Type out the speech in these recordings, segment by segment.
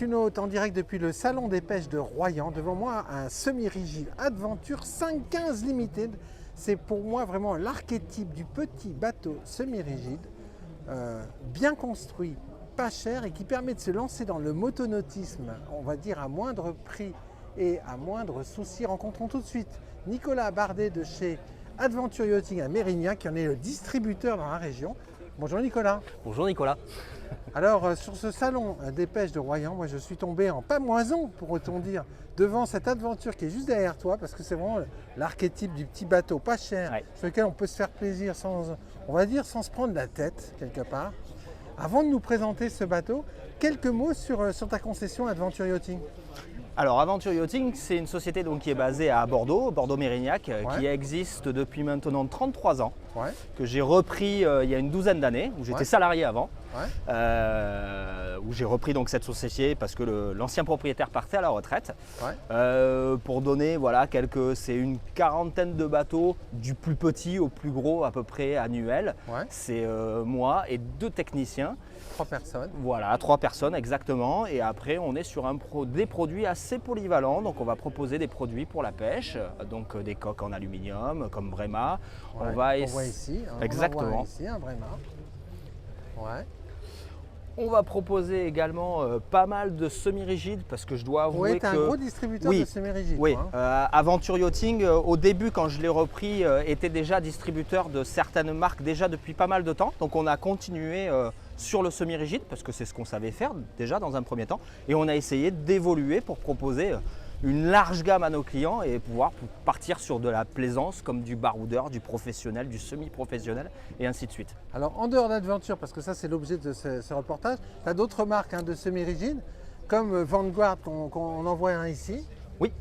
ActuNaut en direct depuis le salon des pêches de Royan. Devant moi, un semi-rigide Adventure 515 Limited. C'est pour moi vraiment l'archétype du petit bateau semi-rigide, bien construit, pas cher et qui permet de se lancer dans le motonautisme, on va dire à moindre prix et à moindre souci. Rencontrons tout de suite Nicolas Bardet de chez Adventure Yachting à Mérignac, qui en est le distributeur dans la région. Bonjour Nicolas. Bonjour Nicolas. Alors sur ce salon des pêches de Royan, moi je suis tombé en pamoison, pourrait-on dire, devant cette Adventure qui est juste derrière toi, parce que c'est vraiment l'archétype du petit bateau pas cher, Ouais. sur lequel on peut se faire plaisir sans, on va dire, sans se prendre la tête quelque part. Avant de nous présenter ce bateau, quelques mots sur ta concession Adventure Yachting. Alors Adventure Yachting, c'est une société donc, qui est basée à Bordeaux, Bordeaux-Mérignac, Ouais. qui existe depuis maintenant 33 ans, Ouais, que j'ai repris il y a une douzaine d'années, où j'étais Ouais. salarié avant, ouais, où j'ai repris donc cette société parce que l'ancien propriétaire partait à la retraite. ouais. Pour donner voilà, c'est une quarantaine de bateaux, du plus petit au plus gros à peu près annuel. Ouais. C'est moi et 2 techniciens. 3 personnes. Voilà, 3 personnes exactement. Et après, on est sur des produits assez polyvalents. Donc, on va proposer des produits pour la pêche, donc des coques en aluminium comme Brema. Ouais, On va on voit ici. Hein, Exactement. On voit ici un Brema. Ouais. On va proposer également pas mal de semi-rigides parce que je dois avouer Oui, tu es un que gros distributeur Oui, de semi-rigides. oui, toi, hein. Adventure Yachting, au début, quand je l'ai repris, était déjà distributeur de certaines marques déjà depuis pas mal de temps. Donc, on a continué sur le semi-rigide parce que c'est ce qu'on savait faire déjà dans un premier temps. Et on a essayé d'évoluer pour proposer une large gamme à nos clients et pouvoir partir sur de la plaisance comme du baroudeur, du professionnel, du semi-professionnel et ainsi de suite. Alors, en dehors d'Adventure, parce que ça, c'est l'objet de ce reportage, tu as d'autres marques de semi-rigides, comme Vanguard, qu'on en voit un ici. Oui.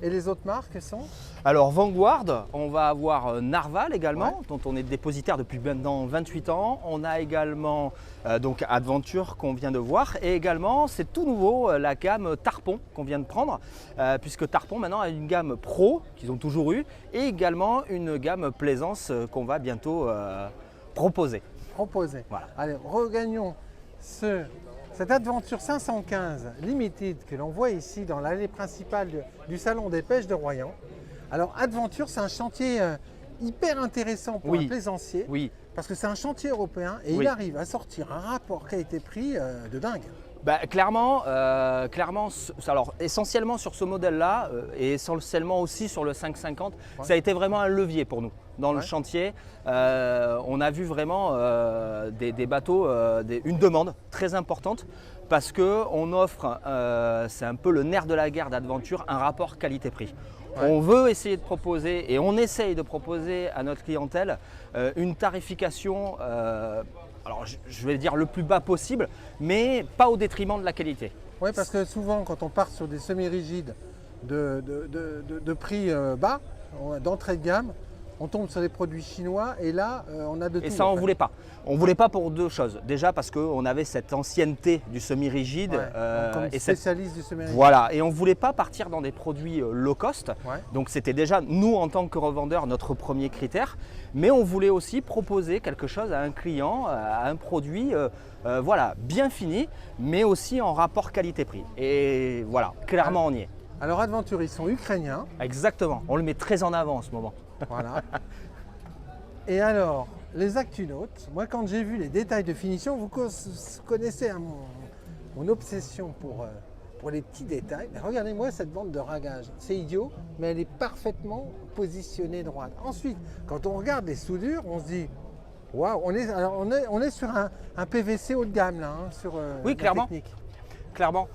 Et les autres marques sont? Alors Vanguard, on va avoir Narval également, Ouais. dont on est dépositaire depuis maintenant 28 ans. On a également donc Adventure qu'on vient de voir. Et également, c'est tout nouveau, la gamme Tarpon qu'on vient de prendre, puisque Tarpon maintenant a une gamme Pro, qu'ils ont toujours eu, et également une gamme Plaisance qu'on va bientôt proposer. Proposés. Voilà. Allez, regagnons cette Adventure 515 Limited que l'on voit ici dans l'allée principale du salon des pêches de Royan. Alors Adventure, c'est un chantier hyper intéressant pour Oui. un plaisancier, Oui. parce que c'est un chantier européen et Oui. il arrive à sortir un rapport qualité-prix de dingue. Bah, clairement, alors essentiellement sur ce modèle-là et essentiellement aussi sur le 550, Ouais. ça a été vraiment un levier pour nous dans le Ouais. chantier. On a vu vraiment des bateaux, une demande très importante parce qu'on offre, c'est un peu le nerf de la guerre d'Adventure, un rapport qualité-prix. Ouais. On veut essayer de proposer et on essaye de proposer à notre clientèle une tarification. Alors je vais dire le plus bas possible, mais pas au détriment de la qualité. Oui, parce que souvent, quand on part sur des semi-rigides de prix bas, d'entrée de gamme, on tombe sur des produits chinois et là, on a de tout. Et ça, en on fait. voulait pas. On voulait pas pour 2 choses. Déjà parce qu'on avait cette ancienneté du semi-rigide. Ouais, comme et cette... spécialiste du semi-rigide. Voilà, et on voulait pas partir dans des produits low cost. Ouais. Donc c'était déjà, nous en tant que revendeurs, notre premier critère. Mais on voulait aussi proposer quelque chose à un client, à un produit voilà, bien fini, mais aussi en rapport qualité-prix. Et voilà, clairement on y est. Alors Adventure, ils sont ukrainiens. Exactement, on le met très en avant en ce moment. Voilà. Et alors, les ActuNaut, moi quand j'ai vu les détails de finition, vous connaissez hein, mon obsession pour les petits détails. Mais regardez-moi cette bande de ragage. C'est idiot, mais elle est parfaitement positionnée droite. Ensuite, quand on regarde les soudures, on se dit waouh, on est sur un PVC haut de gamme là, hein, sur Oui, la clairement. technique. Clairement.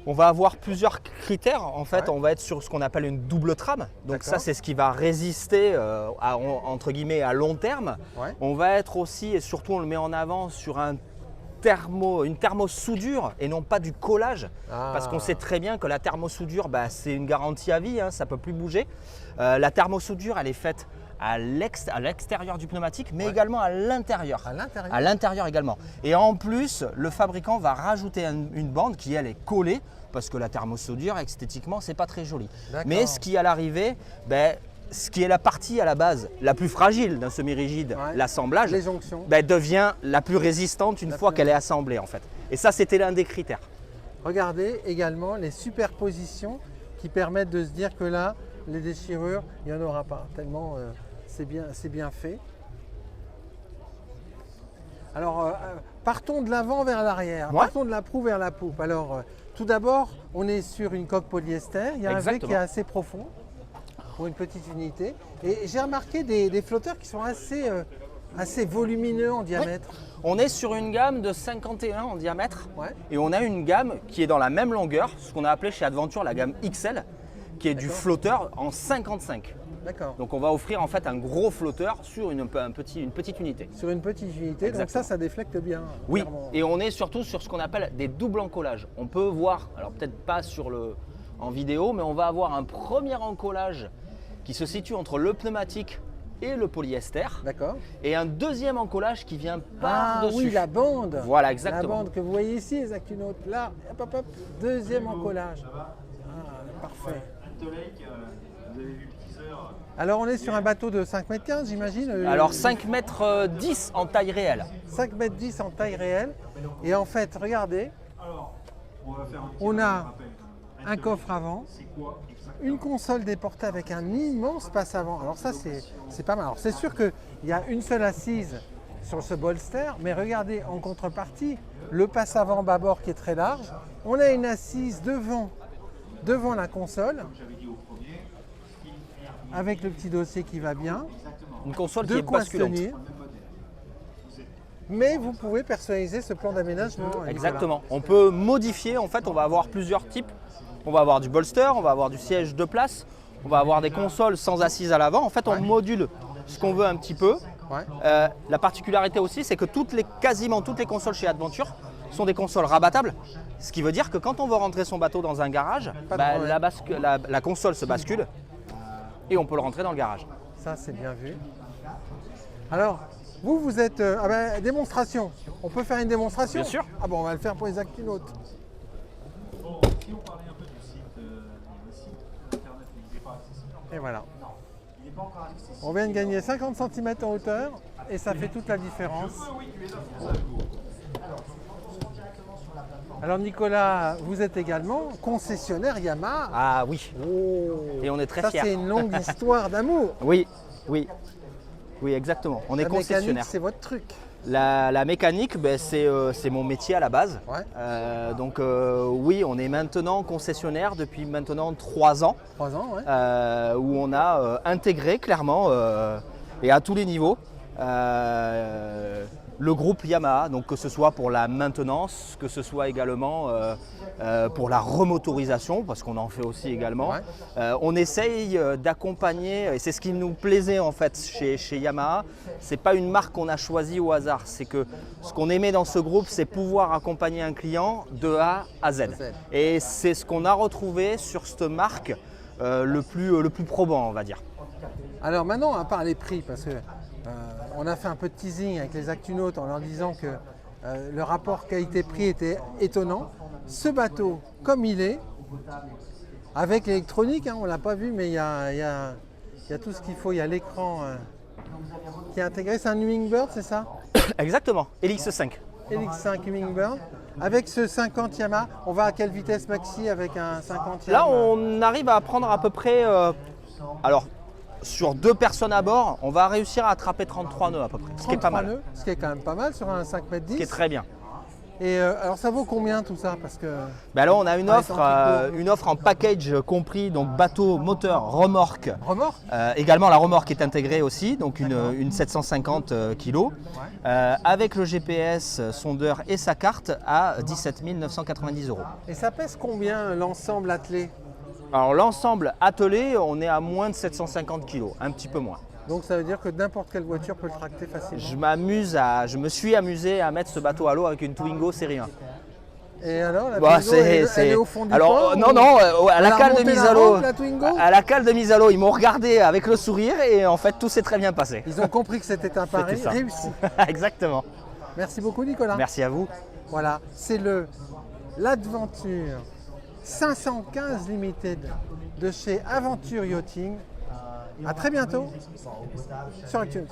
On va avoir plusieurs critères. En fait, Ouais. on va être sur ce qu'on appelle une double trame. Donc ça, D'accord. c'est ce qui va résister entre guillemets à long terme. Ouais. On va être aussi, et surtout on le met en avant, sur une thermosoudure et non pas du collage. Ah. Parce qu'on sait très bien que la thermosoudure, c'est une garantie à vie, hein, ça ne peut plus bouger. La thermosoudure, elle est faite à l'extérieur du pneumatique, mais Ouais. également à l'intérieur. À l'intérieur. À l'intérieur également. Et en plus, le fabricant va rajouter une bande qui, elle, est collée, parce que la thermosoudure, esthétiquement, c'est pas très joli. D'accord. Mais ce qui, à l'arrivée, ce qui est la partie à la base la plus fragile d'un semi-rigide, Ouais. l'assemblage, Les jonctions. devient la plus résistante une fois qu'elle est assemblée en fait. Et ça, c'était l'un des critères. Regardez également les superpositions qui permettent de se dire que là, les déchirures, il n'y en aura pas, tellement c'est bien fait. Alors, partons de l'avant vers l'arrière, Ouais. partons de la proue vers la poupe. Alors, tout d'abord, on est sur une coque polyester, il y a un V qui est assez profond pour une petite unité. Et j'ai remarqué des flotteurs qui sont assez volumineux en diamètre. On est sur une gamme de 51 en diamètre Ouais. et on a une gamme qui est dans la même longueur, ce qu'on a appelé chez Adventure la gamme XL, qui est du flotteur en 55. D'accord. Donc on va offrir en fait un gros flotteur sur une petite unité. Sur une petite unité, donc ça déflecte bien. Oui, clairement. et on est surtout sur ce qu'on appelle des doubles encollages. On peut voir, alors peut-être pas en vidéo, mais on va avoir un premier encollage qui se situe entre le pneumatique et le polyester, D'accord. et un deuxième encollage qui vient Ah par-dessus. oui, la bande. Voilà, exactement. La bande que vous voyez ici, les Actunautes. Là, hop, hop, hop, deuxième encollage. Ah, parfait. Alors, on est sur un bateau de 5,15 m, j'imagine. Alors 5,10 m en taille réelle. 5,10 m en taille réelle. Et en fait, regardez, on a un coffre avant, une console déportée avec un immense passe avant. Alors ça, c'est pas mal. Alors c'est sûr qu'il y a une seule assise sur ce bolster, mais regardez, en contrepartie, le passe avant bâbord qui est très large. On a une assise devant la console, avec le petit dossier qui va bien. Une console qui De est quoi se basculante. tenir. Mais vous pouvez personnaliser ce plan d'aménagement. Nicolas. Exactement. On peut modifier, en fait, on va avoir plusieurs types. On va avoir du bolster, on va avoir du siège de place, on va avoir des consoles sans assise à l'avant. En fait, on module ce qu'on veut un petit peu. Ouais. La particularité aussi, c'est que quasiment toutes les consoles chez Adventure sont des consoles rabattables. Ce qui veut dire que quand on veut rentrer son bateau dans un garage, Pas de problème. la console se bascule et on peut le rentrer dans le garage. Ça, c'est bien vu. Alors, vous êtes... démonstration. On peut faire une démonstration? Bien sûr. Ah bon, on va le faire pour les Actunautes. Si on parlait un peu du site internet, il n'est pas accessible. Et voilà. Il n'est pas encore accessible. On vient de gagner 50 cm en hauteur et ça fait toute la différence. Alors Nicolas, vous êtes également concessionnaire Yamaha. Ah oui, Oh. et on est très Ça, fiers. c'est une longue histoire d'amour. Oui, oui. Oui, exactement. On est La mécanique, concessionnaire. c'est votre truc. La mécanique, ben, c'est mon métier à la base. Ouais. Donc oui, on est maintenant concessionnaire depuis maintenant 3 ans, 3 ans, ouais. où on a intégré clairement et à tous les niveaux le groupe Yamaha, donc que ce soit pour la maintenance, que ce soit également pour la remotorisation, parce qu'on en fait aussi également. Ouais. On essaye d'accompagner, et c'est ce qui nous plaisait en fait chez Yamaha, c'est pas une marque qu'on a choisie au hasard, c'est que ce qu'on aimait dans ce groupe, c'est pouvoir accompagner un client de A à Z. Et c'est ce qu'on a retrouvé sur cette marque le plus probant, on va dire. Alors maintenant, à part les prix, parce que on a fait un peu de teasing avec les Actunautes en leur disant que le rapport qualité-prix était étonnant. Ce bateau, comme il est, avec l'électronique, hein, on ne l'a pas vu, mais il y a tout ce qu'il faut. Il y a l'écran qui est intégré. C'est un Hummingbird, c'est ça? Exactement, LX5. LX5 Hummingbird. Avec ce 50 Yamaha, on va à quelle vitesse maxi avec un 50 Yamaha? Là, on arrive à prendre à peu près, alors sur 2 personnes à bord, on va réussir à attraper 33 nœuds à peu près, ce qui est pas 33 mal, nœuds, ce qui est quand même pas mal sur un 5,10 ce qui est m. très bien. Et alors ça vaut combien tout ça? Parce que Ben là, on a une Ah, offre en package compris, donc bateau, moteur, remorque. remorque, Également, la remorque est intégrée aussi, donc une 750 kg, avec le GPS, sondeur et sa carte à 17 990 €. et ça pèse combien l'ensemble attelé? Alors l'ensemble attelé, on est à moins de 750 kg, un petit peu moins. Donc ça veut dire que n'importe quelle voiture peut le tracter facilement. Je me suis amusé à mettre ce bateau à l'eau avec une Twingo série 1. Et alors la Bah, Twingo, elle est au fond du Alors port non, ou- non, à la Elle a cale de remonté mise la à l'eau. rampe, la Twingo À la cale de mise à l'eau, ils m'ont regardé avec le sourire et en fait tout s'est très bien passé. Ils ont compris que c'était un pari C'était ça. réussi. Exactement. Merci beaucoup Nicolas. Merci à vous. Voilà, c'est l'Adventure 515 Limited de chez Aventure Yachting. À très bientôt sur iTunes.